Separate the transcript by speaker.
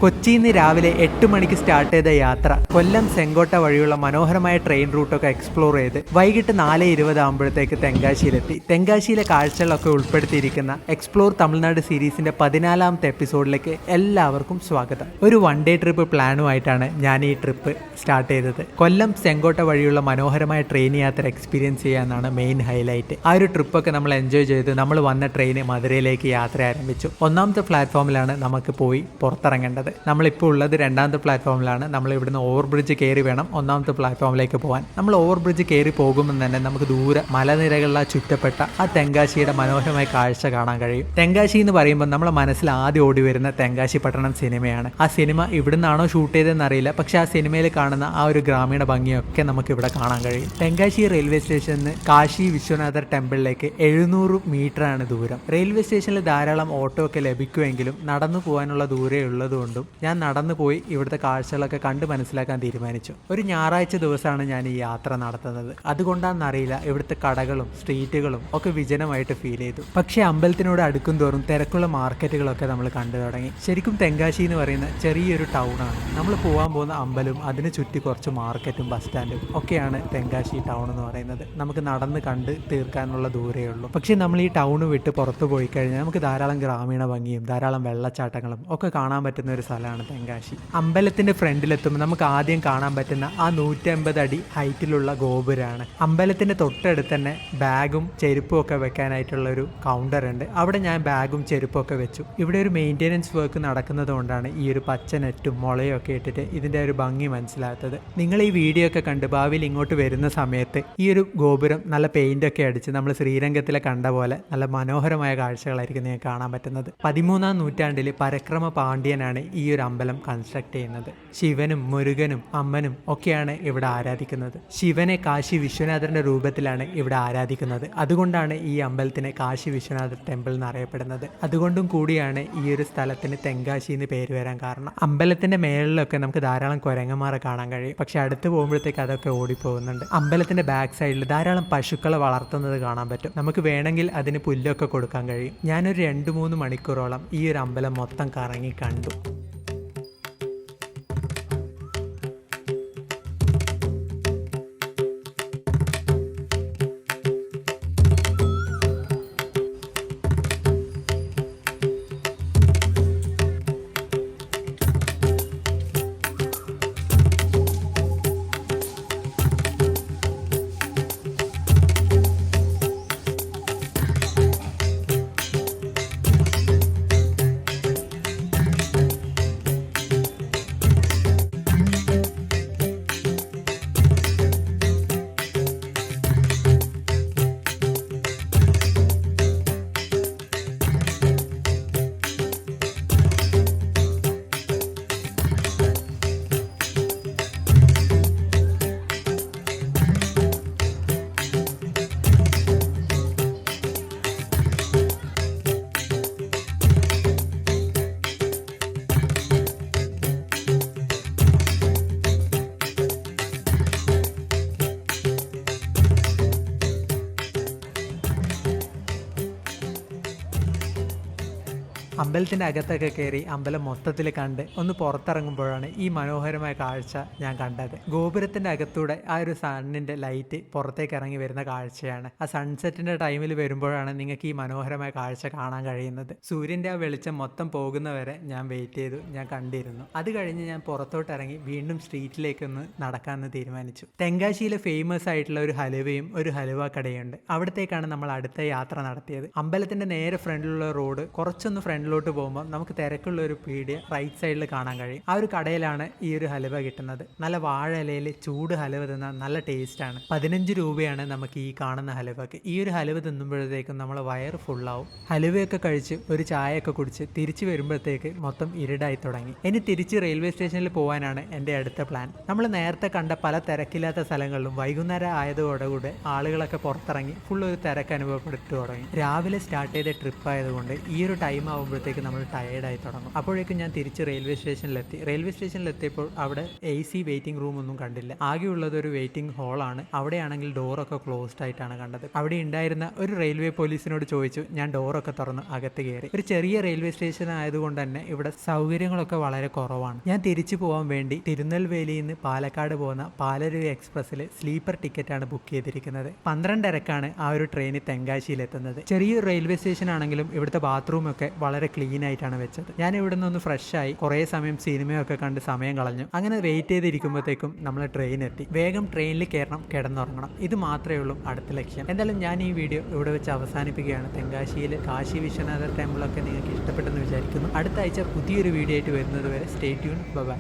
Speaker 1: കൊച്ചിയിൽ നിന്ന് രാവിലെ 8 മണിക്ക് സ്റ്റാർട്ട് ചെയ്ത യാത്ര കൊല്ലം സെങ്കോട്ട വഴിയുള്ള മനോഹരമായ ട്രെയിൻ റൂട്ടൊക്കെ എക്സ്പ്ലോർ ചെയ്ത് വൈകിട്ട് 4:20 ആകുമ്പോഴത്തേക്ക് തെങ്കാശിയിലെത്തി. തെങ്കാശിയിലെ കാഴ്ചകളൊക്കെ ഉൾപ്പെടുത്തിയിരിക്കുന്ന എക്സ്പ്ലോർ തമിഴ്നാട് സീരീസിന്റെ 14ാമത്തെ എപ്പിസോഡിലേക്ക് എല്ലാവർക്കും സ്വാഗതം. ഒരു 1 ഡേ ട്രിപ്പ് പ്ലാനുമായിട്ടാണ് ഞാൻ ഈ ട്രിപ്പ് സ്റ്റാർട്ട് ചെയ്തത്. കൊല്ലം സെങ്കോട്ട വഴിയുള്ള മനോഹരമായ ട്രെയിൻ യാത്ര എക്സ്പീരിയൻസ് ചെയ്യാനാണ് മെയിൻ ഹൈലൈറ്റ്. ആ ഒരു ട്രിപ്പൊക്കെ നമ്മൾ എൻജോയ് ചെയ്ത് നമ്മൾ വന്ന ട്രെയിൻ മധുരയിലേക്ക് യാത്ര ആരംഭിച്ചു. 1ാമത്തെ പ്ലാറ്റ്ഫോമിലാണ് നമുക്ക് പോയി പുറത്തിറങ്ങേണ്ടത്. നമ്മളിപ്പോൾ ഉള്ളത് 2ാമത്തെ പ്ലാറ്റ്ഫോമിലാണ്. നമ്മൾ ഇവിടുന്ന് ഓവർ ബ്രിഡ്ജ് കയറി വേണം 1ാമത്തെ പ്ലാറ്റ്ഫോമിലേക്ക് പോകാൻ. നമ്മൾ ഓവർ ബ്രിഡ്ജ് കയറി പോകുമ്പോൾ തന്നെ നമുക്ക് ദൂരെ മലനിരകളിലാ ചുറ്റപ്പെട്ട ആ തെങ്കാശിയുടെ മനോഹരമായ കാഴ്ച കാണാൻ കഴിയും. തെങ്കാശി എന്ന് പറയുമ്പോൾ നമ്മളെ മനസ്സിൽ ആദ്യം ഓടി വരുന്ന തെങ്കാശി പട്ടണം സിനിമയാണ്. ആ സിനിമ ഇവിടുന്നാണോ ഷൂട്ട് ചെയ്തതെന്ന് അറിയില്ല, പക്ഷെ ആ സിനിമയിൽ കാണുന്ന ആ ഒരു ഗ്രാമീണ ഭംഗിയൊക്കെ നമുക്ക് ഇവിടെ കാണാൻ കഴിയും. തെങ്കാശി റെയിൽവേ സ്റ്റേഷനിൽ നിന്ന് കാശി വിശ്വനാഥർ ടെമ്പിളിലേക്ക് 700 മീറ്ററാണ് ദൂരം. റെയിൽവേ സ്റ്റേഷനിൽ ധാരാളം ഓട്ടോ ഒക്കെ ലഭിക്കുമെങ്കിലും നടന്നു പോകാനുള്ള ദൂരേ ഉള്ളതുകൊണ്ടും ഞാൻ നടന്നു പോയി ഇവിടുത്തെ കാഴ്ചകളൊക്കെ കണ്ട് മനസ്സിലാക്കാൻ തീരുമാനിച്ചു. ഒരു ഞായറാഴ്ച ദിവസമാണ് ഞാൻ ഈ യാത്ര നടത്തുന്നത്. അതുകൊണ്ടാണെന്നറിയില്ല ഇവിടുത്തെ കടകളും സ്ട്രീറ്റുകളും ഒക്കെ വിജനമായിട്ട് ഫീൽ ചെയ്തു. പക്ഷേ അമ്പലത്തിനോട് അടുക്കും തോറും തിരക്കുള്ള മാർക്കറ്റുകളൊക്കെ നമ്മൾ കണ്ടു തുടങ്ങി. ശരിക്കും തെങ്കാശി എന്ന് പറയുന്ന ചെറിയൊരു ടൗണാണ്. നമ്മൾ പോകാൻ പോകുന്ന അമ്പലവും അതിന് ചുറ്റി കുറച്ച് മാർക്കറ്റും ബസ് സ്റ്റാൻഡും ഒക്കെയാണ് തെങ്കാശി ടൗൺ എന്ന് പറയുന്നത്. നമുക്ക് നടന്ന് കണ്ട് തീർക്കാനുള്ള ദൂരേ ഉള്ളൂ. പക്ഷേ നമ്മൾ ഈ ടൗണ് വിട്ട് പുറത്തു പോയി കഴിഞ്ഞാൽ നമുക്ക് ധാരാളം ഗ്രാമീണ ഭംഗിയും ധാരാളം വെള്ളച്ചാട്ടങ്ങളും ഒക്കെ കാണാൻ പറ്റുന്ന ഒരു സ്ഥലമാണ് തെങ്കാശി. അമ്പലത്തിന്റെ ഫ്രണ്ടിലെത്തുമ്പോൾ നമുക്ക് ആദ്യം കാണാൻ പറ്റുന്ന ആ 150 അടി ഹൈറ്റിലുള്ള ഗോപുരമാണ്. അമ്പലത്തിന്റെ തൊട്ടടുത്ത് തന്നെ ബാഗും ചെരുപ്പും ഒക്കെ വെക്കാനായിട്ടുള്ള ഒരു കൗണ്ടർ ഉണ്ട്. അവിടെ ഞാൻ ബാഗും ചെരുപ്പും ഒക്കെ വെച്ചു. ഇവിടെ ഒരു മെയിൻ്റെനൻസ് വർക്ക് നടക്കുന്നത് കൊണ്ടാണ് ഈ ഒരു പച്ച നെറ്റും മുളയും ഒക്കെ ഇട്ടിട്ട് ഇതിന്റെ ഒരു ഭംഗി മനസ്സിലാത്തത്. നിങ്ങൾ ഈ വീഡിയോ ഒക്കെ കണ്ട് ഭാവിയിൽ ഇങ്ങോട്ട് വരുന്ന സമയത്ത് ഈ ഒരു ഗോപുരം നല്ല പെയിന്റ് ഒക്കെ അടിച്ച് നമ്മൾ ശ്രീരംഗത്തിലെ കണ്ട പോലെ നല്ല മനോഹരമായ കാഴ്ചകളായിരിക്കും നിങ്ങൾക്ക് കാണാൻ പറ്റുന്നത്. 13ാം നൂറ്റാണ്ടിൽ പരക്രമ പാണ്ഡ്യനാണ് ഈ ഒരു അമ്പലം കൺസ്ട്രക്ട് ചെയ്യുന്നത്. ശിവനും മുരുകനും അമ്മനും ഒക്കെയാണ് ഇവിടെ ആരാധിക്കുന്നത്. ശിവനെ കാശി വിശ്വനാഥന്റെ രൂപത്തിലാണ് ഇവിടെ ആരാധിക്കുന്നത്. അതുകൊണ്ടാണ് ഈ അമ്പലത്തിന് കാശി വിശ്വനാഥ ടെമ്പിൾ എന്നറിയപ്പെടുന്നത്. അതുകൊണ്ടും കൂടിയാണ് ഈ ഒരു സ്ഥലത്തിന് തെങ്കാശി എന്ന് പേര് വരാൻ കാരണം. അമ്പലത്തിന്റെ മേളിലൊക്കെ നമുക്ക് ധാരാളം കുരങ്ങന്മാരെ കാണാൻ കഴിയും. പക്ഷെ അടുത്ത് പോകുമ്പോഴത്തേക്ക് അതൊക്കെ ഓടിപ്പോകുന്നുണ്ട്. അമ്പലത്തിന്റെ ബാക്ക് സൈഡിൽ ധാരാളം പശുക്കളെ വളർത്തുന്നത് കാണാൻ പറ്റും. നമുക്ക് വേണമെങ്കിൽ അതിന് പുല്ലൊക്കെ കൊടുക്കാൻ കഴിയും. ഞാനൊരു 2-3 മണിക്കൂറോളം ഈ ഒരു അമ്പലം മൊത്തം കറങ്ങി കണ്ടു. അമ്പലത്തിൻ്റെ അകത്തൊക്കെ കയറി അമ്പലം മൊത്തത്തിൽ കണ്ട് ഒന്ന് പുറത്തിറങ്ങുമ്പോഴാണ് ഈ മനോഹരമായ കാഴ്ച ഞാൻ കണ്ടത്. ഗോപുരത്തിൻ്റെ അകത്തൂടെ ആ ഒരു സണ്ണിൻ്റെ ലൈറ്റ് പുറത്തേക്ക് ഇറങ്ങി വരുന്ന കാഴ്ചയാണ്. ആ സൺസെറ്റിൻ്റെ ടൈമിൽ വരുമ്പോഴാണ് നിങ്ങൾക്ക് ഈ മനോഹരമായ കാഴ്ച കാണാൻ കഴിയുന്നത്. സൂര്യൻ്റെ ആ വെളിച്ചം മൊത്തം പോകുന്നവരെ ഞാൻ വെയിറ്റ് ചെയ്തു, ഞാൻ കണ്ടിരുന്നു. അത് കഴിഞ്ഞ് ഞാൻ പുറത്തോട്ട് ഇറങ്ങി വീണ്ടും സ്ട്രീറ്റിലേക്കൊന്ന് നടക്കാമെന്ന് തീരുമാനിച്ചു. തെങ്കാശിയിലെ ഫേമസ് ആയിട്ടുള്ള ഒരു ഹലുവയും ഒരു ഹലുവ കടയുണ്ട്. അവിടത്തേക്കാണ് നമ്മൾ അടുത്ത യാത്ര നടത്തിയത്. അമ്പലത്തിൻ്റെ നേരെ ഫ്രണ്ടിലുള്ള റോഡ് കുറച്ചൊന്ന് ഫ്രണ്ടിലോട്ട് പോകുമ്പോൾ നമുക്ക് തിരക്കുള്ള ഒരു പീടിയ റൈറ്റ് സൈഡിൽ കാണാൻ കഴിയും. ആ ഒരു കടയിലാണ് ഈ ഒരു ഹലുവ കിട്ടുന്നത്. നല്ല വാഴ ഇലയിൽ ചൂട് ഹലുവ തിന്നാൽ നല്ല ടേസ്റ്റാണ്. 15 രൂപയാണ് നമുക്ക് ഈ കാണുന്ന ഹലുവക്ക്. ഈ ഒരു ഹലുവ തിന്നുമ്പോഴത്തേക്കും നമ്മൾ വയറ് ഫുള്ളാവും. ഹലുവയൊക്കെ കഴിച്ച് ഒരു ചായയൊക്കെ കുടിച്ച് തിരിച്ചു വരുമ്പോഴത്തേക്ക് മൊത്തം ഇരുടായി തുടങ്ങി. ഇനി തിരിച്ച് റെയിൽവേ സ്റ്റേഷനിൽ പോകാനാണ് എൻ്റെ അടുത്ത പ്ലാൻ. നമ്മൾ നേരത്തെ കണ്ട പല തിരക്കില്ലാത്ത സ്ഥലങ്ങളിലും വൈകുന്നേരം ആയതോടുകൂടെ ആളുകളൊക്കെ പുറത്തിറങ്ങി ഫുൾ ഒരു തിരക്ക് അനുഭവപ്പെട്ടു തുടങ്ങി. രാവിലെ സ്റ്റാർട്ട് ചെയ്ത ട്രിപ്പ് ആയതുകൊണ്ട് ഈ ഒരു ടൈം ആകുമ്പോഴത്തേക്ക് കഴിയുമ്പോഴത്തേക്ക് നമ്മൾ ടയേർഡായി തുടങ്ങും. അപ്പോഴേക്കും ഞാൻ തിരിച്ച് റെയിൽവേ സ്റ്റേഷനിലെത്തി. റെയിൽവേ സ്റ്റേഷനിലെത്തിയപ്പോൾ അവിടെ AC വെയിറ്റിംഗ് റൂം ഒന്നും കണ്ടില്ല. ആകെയുള്ളത് ഒരു വെയിറ്റിംഗ് ഹോളാണ്. അവിടെയാണെങ്കിൽ ഡോറൊക്കെ ക്ലോസ്ഡ് ആയിട്ടാണ് കണ്ടത്. അവിടെ ഉണ്ടായിരുന്ന ഒരു റെയിൽവേ പോലീസിനോട് ചോദിച്ചു. ഞാൻ ഡോറൊക്കെ തുറന്ന് അകത്ത് കയറി. ഒരു ചെറിയ റെയിൽവേ സ്റ്റേഷൻ ആയതുകൊണ്ട് തന്നെ ഇവിടെ സൗകര്യങ്ങളൊക്കെ വളരെ കുറവാണ്. ഞാൻ തിരിച്ചു പോകാൻ വേണ്ടി തിരുനെൽവേലിയിൽ നിന്ന് പാലക്കാട് പോകുന്ന പാലരുവി എക്സ്പ്രസ്സിൽ സ്ലീപ്പർ ടിക്കറ്റാണ് ബുക്ക് ചെയ്തിരിക്കുന്നത്. 12:30ക്കാണ് ആ ഒരു ട്രെയിനിൽ തെങ്കാശിയിൽ എത്തുന്നത്. ചെറിയൊരു റെയിൽവേ സ്റ്റേഷൻ ആണെങ്കിലും ഇവിടുത്തെ ബാത്റൂം ഒക്കെ വളരെ ക്ലീൻ ആയിട്ടാണ് വെച്ചത്. ഞാൻ ഇവിടെ നിന്ന് ഫ്രഷ് ആയി കുറേ സമയം സിനിമയൊക്കെ കണ്ട് സമയം കളഞ്ഞു. അങ്ങനെ വെയിറ്റ് ചെയ്തിരിക്കുമ്പോഴത്തേക്കും നമ്മൾ ട്രെയിൻ എത്തി. വേഗം ട്രെയിനിൽ കയറണം, കിടന്നുറങ്ങണം. ഇത് മാത്രമേ ഉള്ളൂ അടുത്ത ലക്ഷ്യം. എന്തായാലും ഞാൻ ഈ വീഡിയോ ഇവിടെ വെച്ച് അവസാനിപ്പിക്കുകയാണ്. തെങ്കാശിയിൽ കാശി വിശ്വനാഥ ടെമ്പിളൊക്കെ നിങ്ങൾക്ക് ഇഷ്ടപ്പെട്ടെന്ന് വിചാരിക്കുന്നു. അടുത്ത ആഴ്ച പുതിയൊരു വീഡിയോ ആയിട്ട് വരുന്നത് വരെ സ്റ്റേ ട്യൂൺ. ബൈ.